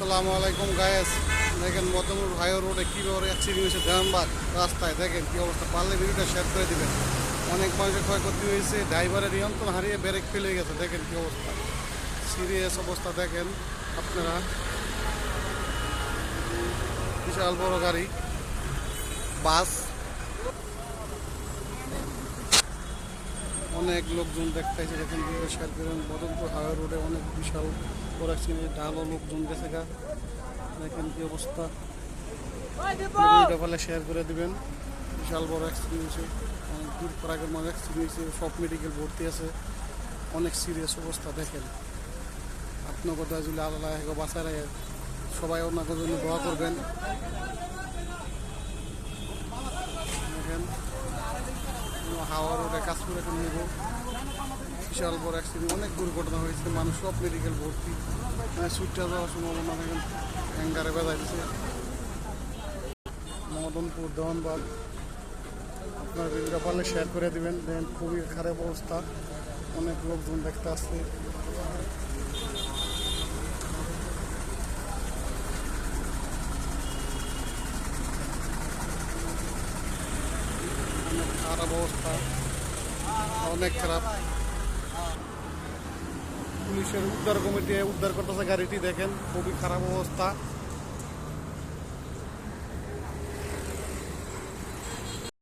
আসসালামু আলাইকুম গায়েস। দেখেন মতমুর হাইওয়ে রোডে কীভাবে অ্যাক্সিডেন্ট হয়েছে ধানবাদ রাস্তায়। দেখেন কী অবস্থা, পারলে ভিডিওটা শেয়ার করে দিবেন। অনেক মানুষের ক্ষয়ক্ষতি হয়েছে, ড্রাইভারের নিয়ন্ত্রণ হারিয়ে ব্রেক ফেলে গেছে। দেখেন কী অবস্থা, সিরিয়াস অবস্থা। দেখেন আপনারা, বিশাল বড় গাড়ি, বাস, অনেক লোকজন দেখতেছে। দেখেন ভিডিও শেয়ার করেন। মদনপুর হাইওয়ে রোডে অনেক বিশাল বড় অ্যাক্সিডেন্ট, ডালও লোকজন গেছে গা। দেখেন কি অবস্থা, ভিডিওটা পারলে শেয়ার করে দিবেন। বিশাল বড় অ্যাক্সিডেন্ট হয়েছে, অনেক দূর পরাগের মধ্যে অ্যাক্সিডেন্ট হয়েছে, সব মেডিকেল ভর্তি আছে, অনেক সিরিয়াস অবস্থা। দেখেন আপনার কথা যদি আল্লাহ বাঁচায় রাখে, সবাই ওনাকে জন্য দোয়া করবেন। দেখেন হাওয়া রোডে কাজপুর এখন নেব, বিশাল বড় অ্যাক্সিডেন্ট, অনেক দুর্ঘটনা হয়েছে, মানুষ সব মেডিকেল ভর্তি, সুইটটা যাওয়ার সম্ভাবনা। দেখেন হ্যাঙ্গারে বেজাইছে মদনপুর দেওয়ানবাগ। আপনার ভিডিওটা পারলে শেয়ার করে দিবেন। দেখেন খুবই খারাপ অবস্থা, অনেক লোকজন দেখতে আসছে। অনেক খারাপ অবস্থা, অনেক খারাপ। পুলিশের উদ্ধার কমিটি উদ্ধার করতেছে গাড়িটি। দেখেন খুবই খারাপ অবস্থা।